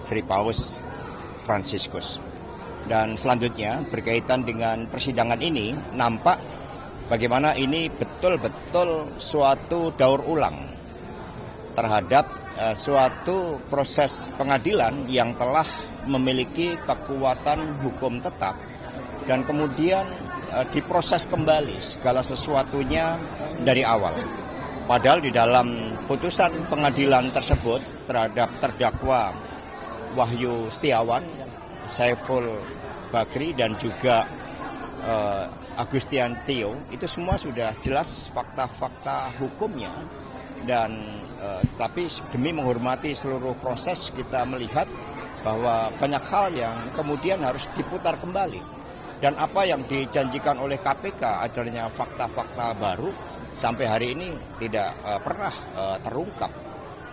Sri Paus Fransiskus. Dan selanjutnya berkaitan dengan persidangan ini, nampak bagaimana ini betul-betul suatu daur ulang terhadap suatu proses pengadilan yang telah memiliki kekuatan hukum tetap dan kemudian diproses kembali segala sesuatunya dari awal. Padahal di dalam putusan pengadilan tersebut terhadap terdakwa Wahyu Setiawan, Saiful Bakri dan juga Agustian Tio, itu semua sudah jelas fakta-fakta hukumnya. Dan tapi demi menghormati seluruh proses, kita melihat bahwa banyak hal yang kemudian harus diputar kembali. Dan apa yang dijanjikan oleh KPK adanya fakta-fakta baru sampai hari ini tidak pernah terungkap,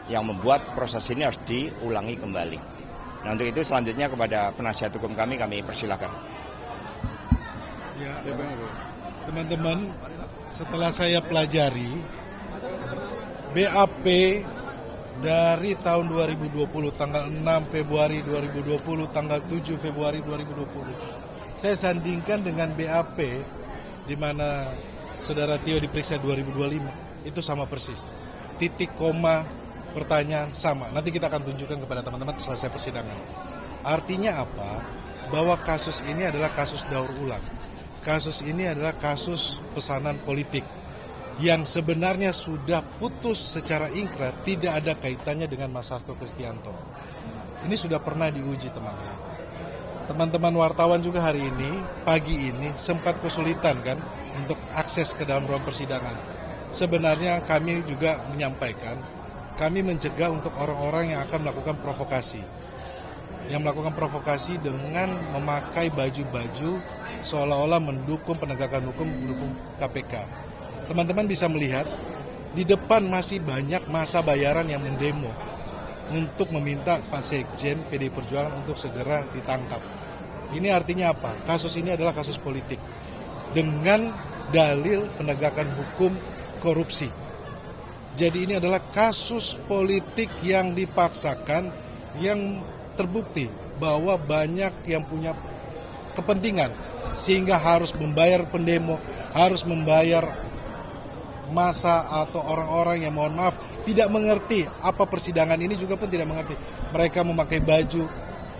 yang membuat proses ini harus diulangi kembali. Nah, untuk itu selanjutnya kepada penasihat hukum kami persilahkan. Ya, teman-teman, setelah saya pelajari BAP dari tahun 2020, tanggal 6 Februari 2020, tanggal 7 Februari 2020, saya sandingkan dengan BAP di mana Saudara Tio diperiksa 2025, itu sama persis. Titik, koma, pertanyaan sama. Nanti kita akan tunjukkan kepada teman-teman selesai persidangan. Artinya apa? Bahwa kasus ini adalah kasus daur ulang. Kasus ini adalah kasus pesanan politik yang sebenarnya sudah putus secara ingkrah, tidak ada kaitannya dengan Mas Hasto Kristianto. Ini sudah pernah diuji, teman-teman. Teman-teman wartawan juga hari ini, pagi ini, sempat kesulitan kan untuk akses ke dalam ruang persidangan. Sebenarnya kami juga menyampaikan, kami mencegah untuk orang-orang yang akan melakukan provokasi. Yang melakukan provokasi dengan memakai baju-baju seolah-olah mendukung penegakan hukum, mendukung KPK. Teman-teman bisa melihat, di depan masih banyak massa bayaran yang mendemo untuk meminta Pak Sekjen PDI Perjuangan untuk segera ditangkap. Ini artinya apa? Kasus ini adalah kasus politik dengan dalil penegakan hukum korupsi. Jadi ini adalah kasus politik yang dipaksakan, yang terbukti bahwa banyak yang punya kepentingan sehingga harus membayar pendemo, harus membayar massa atau orang-orang yang mohon maaf tidak mengerti apa persidangan ini, juga pun tidak mengerti. Mereka memakai baju,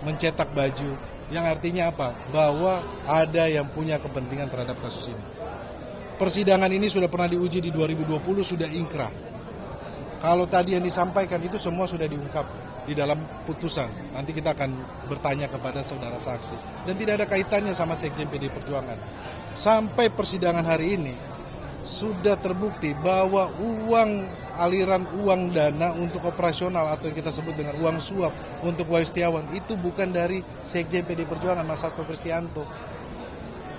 mencetak baju, yang artinya apa? Bahwa ada yang punya kepentingan terhadap kasus ini. Persidangan ini sudah pernah diuji di 2020, sudah ingkrah. Kalau tadi yang disampaikan itu semua sudah diungkap di dalam putusan. Nanti kita akan bertanya kepada saudara saksi. Dan tidak ada kaitannya sama Sekjen PDI Perjuangan. Sampai persidangan hari ini, sudah terbukti bahwa aliran uang dana untuk operasional atau yang kita sebut dengan uang suap untuk Wahyu Setiawan itu bukan dari Sekjen PDI Perjuangan Mas Hasto Kristianto.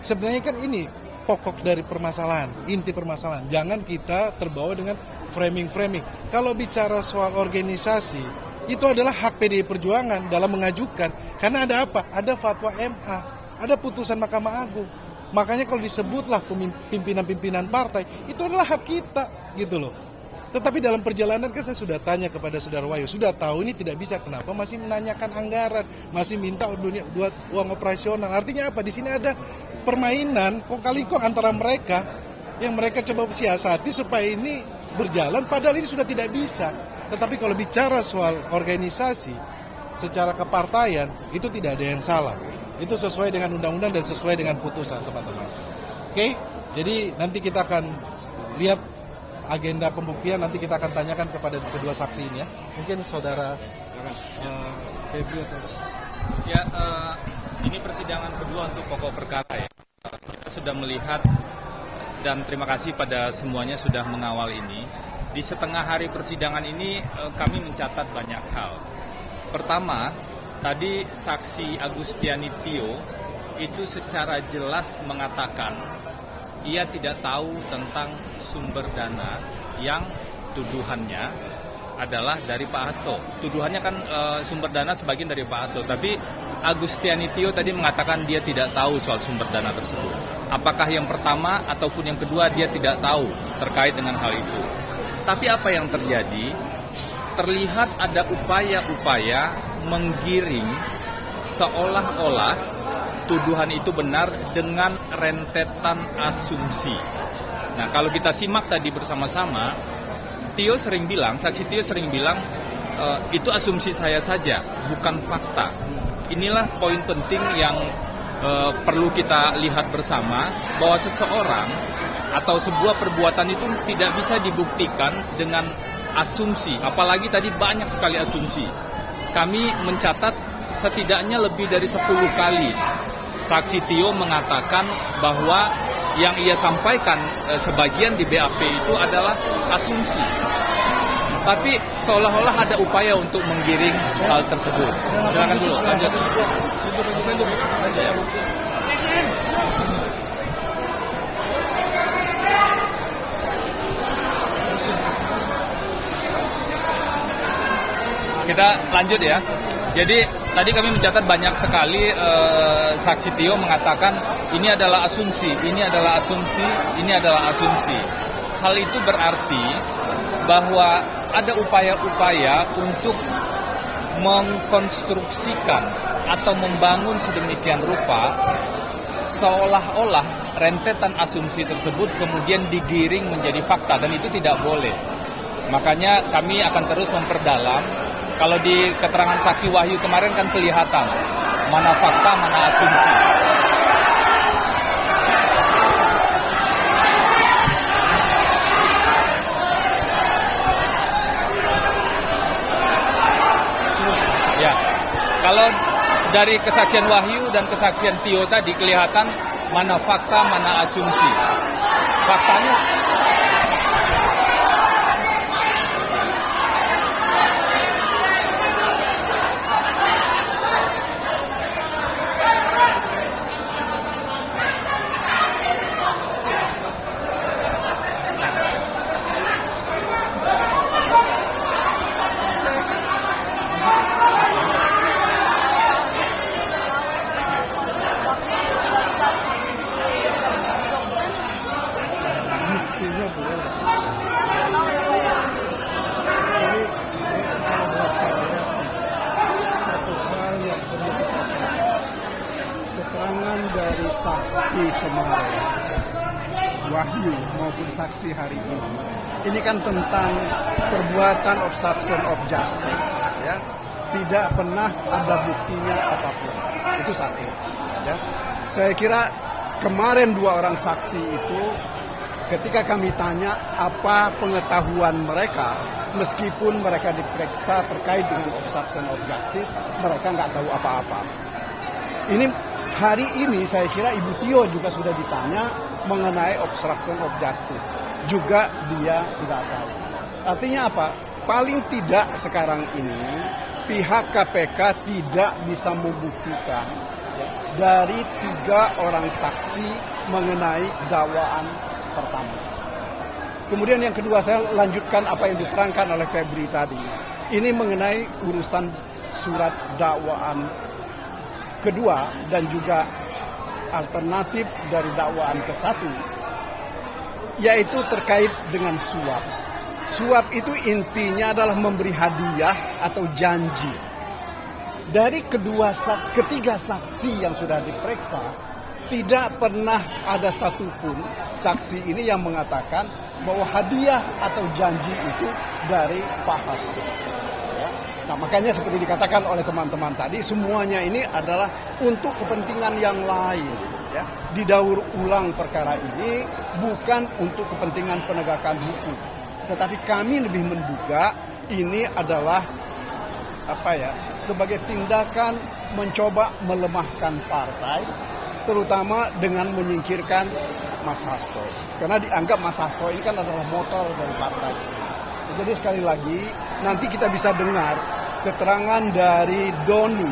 Sebenarnya kan ini pokok dari permasalahan, inti permasalahan. Jangan kita terbawa dengan framing-framing. Kalau bicara soal organisasi, itu adalah hak PDI Perjuangan dalam mengajukan. Karena ada apa? Ada fatwa MA, ada putusan Mahkamah Agung. Makanya kalau disebutlah pimpinan-pimpinan partai, itu adalah hak kita, gitu loh. Tetapi dalam perjalanan kan saya sudah tanya kepada Saudara Wahyu, sudah tahu ini tidak bisa, kenapa masih menanyakan anggaran, masih minta uang operasional. Artinya apa? Di sini ada permainan kong-kali-kong antara mereka, yang mereka coba siasati supaya ini berjalan, padahal ini sudah tidak bisa. Tetapi kalau bicara soal organisasi, secara kepartaian, itu tidak ada yang salah. Itu sesuai dengan undang-undang dan sesuai dengan putusan, teman-teman. Oke, jadi nanti kita akan lihat agenda pembuktian, nanti kita akan tanyakan kepada kedua saksi ini ya. Mungkin saudara Febri atau... Ya, ini persidangan kedua untuk pokok perkara ya. Kita sudah melihat dan terima kasih pada semuanya sudah mengawal ini. Di setengah hari persidangan ini kami mencatat banyak hal. Pertama, tadi saksi Agustiani Tio itu secara jelas mengatakan ia tidak tahu tentang sumber dana yang tuduhannya adalah dari Pak Hasto. Tuduhannya kan sumber dana sebagian dari Pak Hasto, tapi Agustiani Tio tadi mengatakan dia tidak tahu soal sumber dana tersebut. Apakah yang pertama ataupun yang kedua dia tidak tahu terkait dengan hal itu. Tapi apa yang terjadi? Terlihat ada upaya-upaya menggiring seolah-olah tuduhan itu benar dengan rentetan asumsi. Nah, kalau kita simak tadi bersama-sama, saksi Tio sering bilang, itu asumsi saya saja, bukan fakta. Inilah poin penting yang perlu kita lihat bersama, bahwa seseorang atau sebuah perbuatan itu tidak bisa dibuktikan dengan asumsi, apalagi tadi banyak sekali asumsi. Kami mencatat setidaknya lebih dari 10 kali saksi Tio mengatakan bahwa yang ia sampaikan sebagian di BAP itu adalah asumsi. Tapi seolah-olah ada upaya untuk menggiring hal tersebut. Silakan dulu, lanjut. Kita lanjut ya. Jadi tadi kami mencatat banyak sekali saksi Tio mengatakan ini adalah asumsi, ini adalah asumsi, ini adalah asumsi. Hal itu berarti bahwa ada upaya-upaya untuk mengkonstruksikan atau membangun sedemikian rupa seolah-olah rentetan asumsi tersebut kemudian digiring menjadi fakta, dan itu tidak boleh. Makanya kami akan terus memperdalam. Kalau di keterangan saksi Wahyu kemarin kan kelihatan mana fakta, mana asumsi. Ya, kalau dari kesaksian Wahyu dan kesaksian Tio tadi kelihatan mana fakta, mana asumsi. Faktanya mestinya boleh. Jadi kalau buat saya sih, satu hal yang perlu kita catat, keterangan dari saksi kemarin, Wahyu maupun saksi hari ini kan tentang perbuatan obstruction of justice, ya. Tidak pernah ada buktinya apapun. Itu satu, ya. Saya kira kemarin 2 orang saksi itu, ketika kami tanya apa pengetahuan mereka, meskipun mereka diperiksa terkait dengan obstruction of justice, mereka nggak tahu apa-apa. Ini hari ini saya kira Ibu Tio juga sudah ditanya mengenai obstruction of justice, juga dia nggak tahu. Artinya apa? Paling tidak sekarang ini pihak KPK tidak bisa membuktikan dari 3 orang saksi mengenai dakwaan pertama. Kemudian yang kedua, saya lanjutkan apa yang diterangkan oleh Febri tadi. Ini mengenai urusan surat dakwaan kedua dan juga alternatif dari dakwaan ke-1, yaitu terkait dengan suap. Suap itu intinya adalah memberi hadiah atau janji. Dari ketiga saksi yang sudah diperiksa, tidak pernah ada satupun saksi ini yang mengatakan bahwa hadiah atau janji itu dari Pak Hasto. Ya. Nah, makanya seperti dikatakan oleh teman-teman tadi, semuanya ini adalah untuk kepentingan yang lain. Ya. Didaur ulang perkara ini bukan untuk kepentingan penegakan hukum, tetapi kami lebih menduga ini adalah sebagai tindakan mencoba melemahkan partai, terutama dengan menyingkirkan Mas Hasto. Karena dianggap Mas Hasto ini kan adalah motor dari partai. Jadi sekali lagi, nanti kita bisa dengar keterangan dari Doni.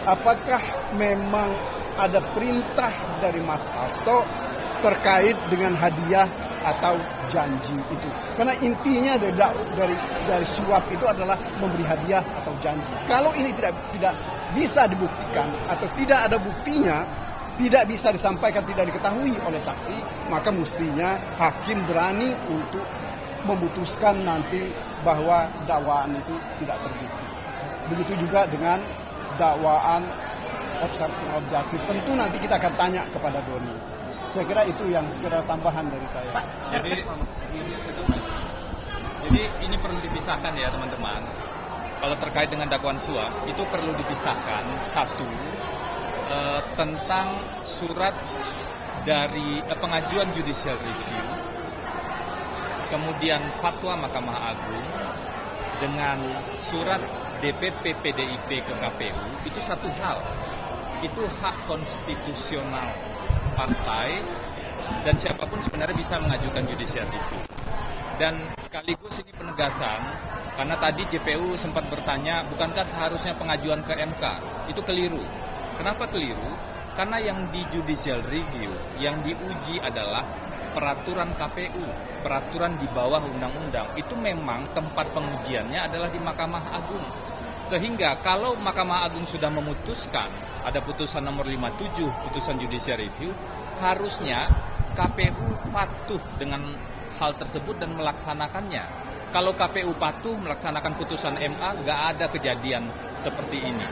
Apakah memang ada perintah dari Mas Hasto terkait dengan hadiah atau janji itu? Karena intinya dari suap itu adalah memberi hadiah atau janji. Kalau ini tidak bisa dibuktikan atau tidak ada buktinya, tidak bisa disampaikan, tidak diketahui oleh saksi, maka mestinya hakim berani untuk memutuskan nanti bahwa dakwaan itu tidak terbukti. Begitu juga dengan dakwaan obstruction of justice. Tentu nanti kita akan tanya kepada Doni. Saya kira itu yang sekedar tambahan dari saya. Jadi ini perlu dipisahkan ya teman-teman. Kalau terkait dengan dakwaan suap, itu perlu dipisahkan. Satu, tentang surat dari pengajuan judicial review, kemudian fatwa Mahkamah Agung, dengan surat DPP PDIP ke KPU, itu satu hal. Itu hak konstitusional partai, dan siapapun sebenarnya bisa mengajukan judicial review. Dan sekaligus ini penegasan, karena tadi JPU sempat bertanya, bukankah seharusnya pengajuan ke MK? Itu keliru. Kenapa keliru? Karena yang di judicial review, yang diuji adalah peraturan KPU, peraturan di bawah undang-undang. Itu memang tempat pengujiannya adalah di Mahkamah Agung. Sehingga kalau Mahkamah Agung sudah memutuskan, ada putusan nomor 57, putusan judicial review, harusnya KPU patuh dengan hal tersebut dan melaksanakannya. Kalau KPU patuh melaksanakan putusan MA, nggak ada kejadian seperti ini.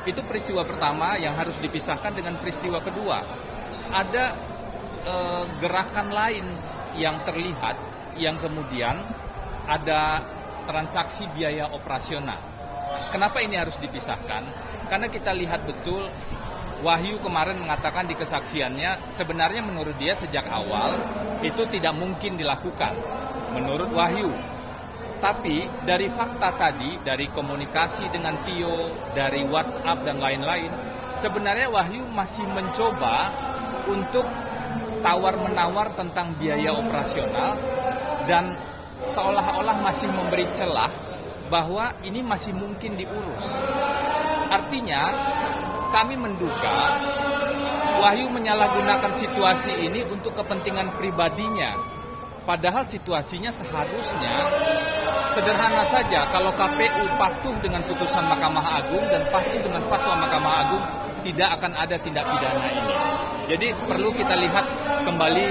Itu peristiwa pertama yang harus dipisahkan dengan peristiwa kedua. Ada gerakan lain yang terlihat, yang kemudian ada transaksi biaya operasional. Kenapa ini harus dipisahkan? Karena kita lihat betul Wahyu kemarin mengatakan di kesaksiannya, sebenarnya menurut dia sejak awal itu tidak mungkin dilakukan, menurut Wahyu. Tapi dari fakta tadi, dari komunikasi dengan Tio, dari WhatsApp dan lain-lain, sebenarnya Wahyu masih mencoba untuk tawar-menawar tentang biaya operasional dan seolah-olah masih memberi celah bahwa ini masih mungkin diurus. Artinya, kami menduga Wahyu menyalahgunakan situasi ini untuk kepentingan pribadinya. Padahal situasinya seharusnya sederhana saja. Kalau KPU patuh dengan putusan Mahkamah Agung dan patuh dengan fatwa Mahkamah Agung, tidak akan ada tindak pidana ini. Jadi perlu kita lihat kembali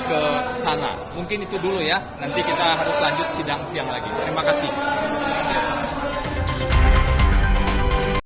ke sana. Mungkin itu dulu ya. Nanti kita harus lanjut sidang siang lagi. Terima kasih.